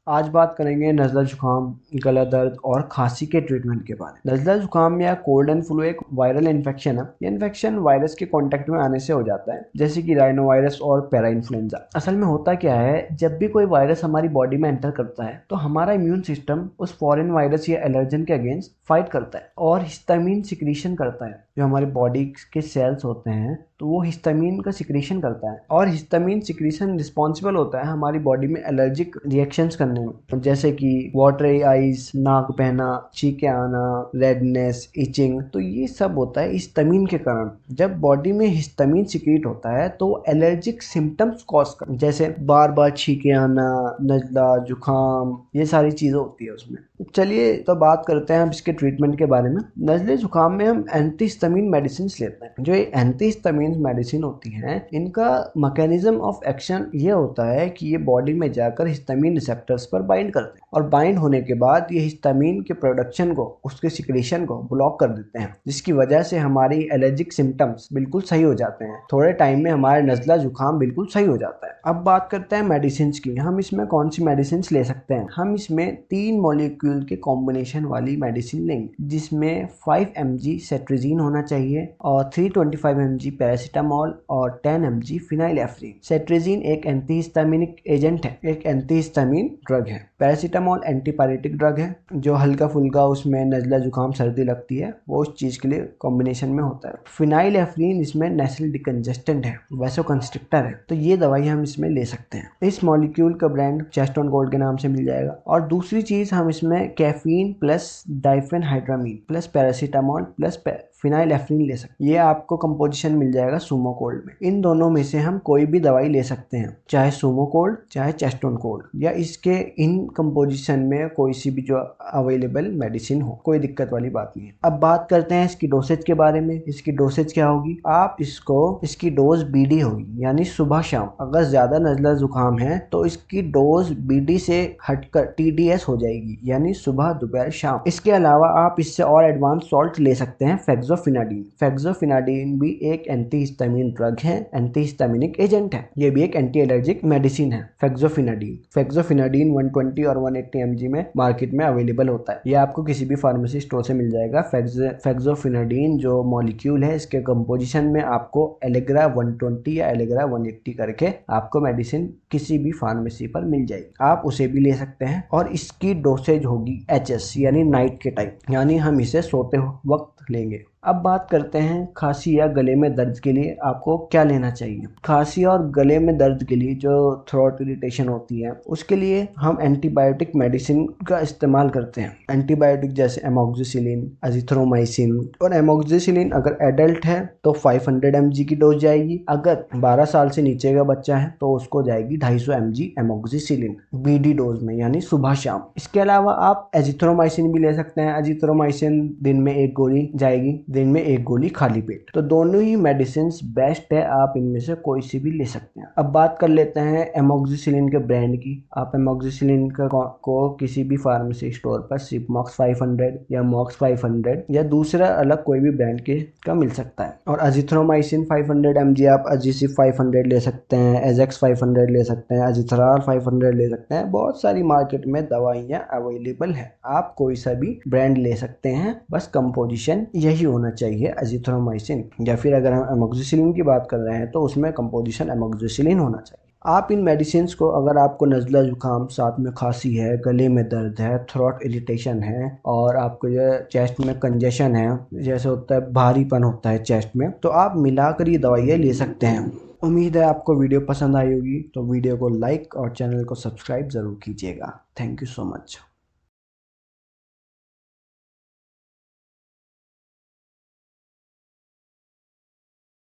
आज बात करेंगे नज़ला जुकाम, गला दर्द और खांसी के ट्रीटमेंट के बारे में। नज़ला जुकाम या कोल्ड एंड फ्लू एक वायरल इन्फेक्शन है। ये इन्फेक्शन वायरस के कांटेक्ट में आने से हो जाता है, जैसे कि राइनो वायरस और पैरा इन्फ्लुएंजा। असल में होता क्या है, जब भी कोई वायरस हमारी बॉडी में एंटर करता है तो हमारा इम्यून सिस्टम उस फॉरेन वायरस या एलर्जन के अगेंस्ट फाइट करता है और हिस्टामिन सिक्रीशन करता है। जो हमारे बॉडी के सेल्स होते हैं तो वो हिस्टामिन का सिक्रीशन करता है और हिस्टामिन सिक्रीशन रिस्पॉन्सिबल होता है हमारी बॉडी में एलर्जिक रिएक्शंस करने में, जैसे कि वाटरी आइज, नाक बहना, छींके आना, रेडनेस, इचिंग। तो ये सब होता है हिस्टामिन के कारण। जब बॉडी में हिस्टामिन सिक्रीट होता है तो एलर्जिक सिम्टम्स कॉज कर, जैसे बार बार छींके आना, नज़ला, जुकाम, ये सारी चीजें होती है उसमें। चलिए तो बात करते हैं हम इसके ट्रीटमेंट के बारे में। नज़ले जुकाम में हम एंटीहिस्टामिन मेडिसिन लेते हैं। जो ये एंटीहिस्टामिन मेडिसिन होती हैं, इनका मैकेनिज्म ऑफ एक्शन ये होता है कि ये बॉडी में जाकर हिस्टामिन रिसेप्टर्स पर बाइंड करते हैं और बाइंड होने के बाद ये हिस्टामिन के प्रोडक्शन को, उसके सिक्रीशन को ब्लॉक कर देते हैं, जिसकी वजह से हमारी एलर्जिक सिम्टम्स बिल्कुल सही हो जाते हैं। थोड़े टाइम में हमारा नज़ला जुकाम बिल्कुल सही हो जाता है। अब बात करते हैं मेडिसिन की। हम इसमें कौन सी मेडिसिन ले सकते हैं? हम इसमें 3 मॉलिक्यूल के कॉम्बिनेशन वाली मेडिसिन लेंगे, जिसमें 5 mg सेट्रिजीन होना चाहिए और 325 mg पैरासीटामोल और 10 mg फिनाइलेफ्रिन। सेट्रिजीन एक एंटीहिस्टामिनिक एजेंट है, एक एंटीहिस्टामिन ड्रग है। पैरासीटामोल एंटीपायरेटिक ड्रग है, जो हल्का फुल्का उसमें नज़ला जुकाम सर्दी लगती है वो उस चीज के लिए कॉम्बिनेशन में होता है। फिनाइलेफ्रिन इसमें नेसल डिकंजेस्टेंट है, वैसोकंस्ट्रिक्टर है। तो ये दवाई हम इसमें ले सकते हैं। इस मॉलिक्यूल का ब्रांड चेस्टोन गोल्ड के नाम से मिल जाएगा। और दूसरी चीज, हम इसमें caffeine plus diphenhydramine plus paracetamol plus phenylephrine ले सकते हैं। ये आपको कंपोजिशन मिल जाएगा सूमो कोल्ड में। इन दोनों में से हम कोई भी दवाई ले सकते हैं, चाहे सूमो कोल्ड चाहे चेस्टोन कोल्ड, या इसके इन कंपोजिशन में कोई सी भी जो अवेलेबल मेडिसिन हो, कोई दिक्कत वाली बात नहीं है। अब बात करते हैं इसकी डोसेज के बारे में। इसकी डोसेज क्या होगी? आप इसकी डोज बीडी होगी, यानी सुबह शाम। अगर ज्यादा नज़ला जुकाम है तो इसकी डोज बीडी से हटकर टीडीएस हो जाएगी, यानी सुबह दोपहर शाम। इसके अलावा आप इससे और एडवांस सॉल्ट ले सकते हैं, फेक्सोफिनाडिन। फेक्सोफिनाडिन भी एक एंटीहिस्टामिन ड्रग है, एंटीहिस्टामिनिक एजेंट है। ये भी एक एंटी एलर्जिक मेडिसिन है। फेक्सोफिनाडिन 120 और 180 mg में मार्केट में अवेलेबल होता है। ये आपको किसी भी फार्मेसी स्टोर से मिल जाएगा। फेक्सोफिनाडिन जो मॉलिक्यूल है, इसके कंपोजिशन में आपको एलेग्रा 120 या एलेग्रा 180 करके आपको मेडिसिन किसी भी फार्मेसी पर मिल जाएगी, आप उसे भी ले सकते हैं। और इसकी डोसेज होगी HS, यानी नाइट के टाइम, यानी हम इसे सोते वक्त लेंगे। अब बात करते हैं खांसी या गले में दर्द के लिए आपको क्या लेना चाहिए। खांसी और गले में दर्द के लिए, जो थ्रोट इरिटेशन होती है, उसके लिए हम एंटीबायोटिक मेडिसिन का इस्तेमाल करते हैं। एंटीबायोटिक जैसे एमोक्सिसिलिन, अजिथ्रोमाइसिन। और एमोक्सिसिलिन अगर एडल्ट है तो 500 mg की डोज जाएगी। अगर 12 साल से नीचे का बच्चा है तो उसको जाएगी 250 mg एमोक्सिसिलिन BD डोज में, यानी सुबह शाम। इसके अलावा आप एजिथ्रोमाइसिन भी ले सकते हैं। एजिथ्रोमाइसिन दिन में 1 गोली जाएगी, दिन में 1 गोली खाली पेट। तो दोनों ही मेडिसिन बेस्ट है, आप इनमें से कोई सी भी ले सकते हैं। अब बात कर लेते हैं एमोक्सिसिलिन के ब्रांड की। आप एमोक्सिसिलिन को किसी भी फार्मेसी स्टोर पर सिपमॉक्स 500 या मॉक्स 500 या दूसरा अलग कोई भी ब्रांड के का मिल सकता है। और अजिथ्रोमाइसिन 500 mg आप अजीसिप 500 ले सकते हैं, एजेक्स 500 ले सकते हैं, अजिथ्राल 500 ले सकते हैं। बहुत सारी मार्केट में दवाइयाँ अवेलेबल है, आप कोई सा भी ब्रांड ले सकते हैं। बस कंपोजिशन यही होना चाहिए, अजिथ्रोमाइसिन। या फिर अगर हम एमोक्सिसिलिन की बात कर रहे हैं तो उसमें कंपोजिशन एमोक्सिसिलिन होना चाहिए। आप इन मेडिसिन को, अगर आपको नज़ला जुकाम, साथ में खांसी है, गले में दर्द है, थ्रोट इरिटेशन है और आपको ये चेस्ट में कंजेशन है, जैसे होता है भारीपन होता है चेस्ट में, तो आप मिलाकर ये दवाइयाँ ले सकते हैं। उम्मीद है आपको वीडियो पसंद आई होगी, तो वीडियो को लाइक और चैनल को सब्सक्राइब ज़रूर कीजिएगा। Thank you so much.